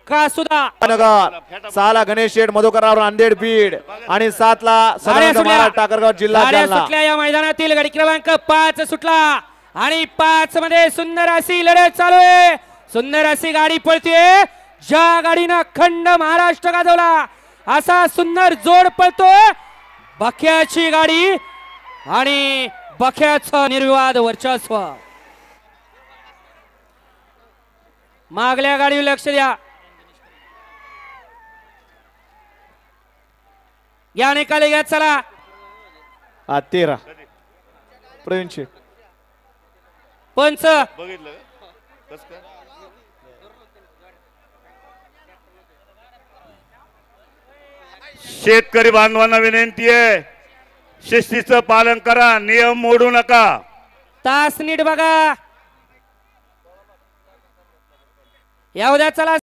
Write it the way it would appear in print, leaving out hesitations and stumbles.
कासुदा नगर 6 ला गणेश शेठ मधुकरराव नांदेड बीड आणि 7 ला सदानंद महाराज टाकरगाव जिल्हा जालना। सुटल्या या मैदानातील गाडी क्रमांक 5 सुटला आणि 5 मध्ये सुंदर अशी लढत चालू आहे। सुंदर अशी गाडी पळतीये। ज्या गाडीनं अखंड महाराष्ट्र गाजवला असा सुंदर जोड पळतोय बख्याची गाडी आणि बख्याचं निर्विवाद वर्चस्व। मागल्या गाडीवर लक्ष द्या। या निकाली घ्या चला। 13 प्रवीण शेठ पंच बघितलं कस काय शेतकरी बांधवांना विनंती आहे शिस्तीचं पालन करा, नियम मोडू नका। तास नीट बघा। या उद्या चला।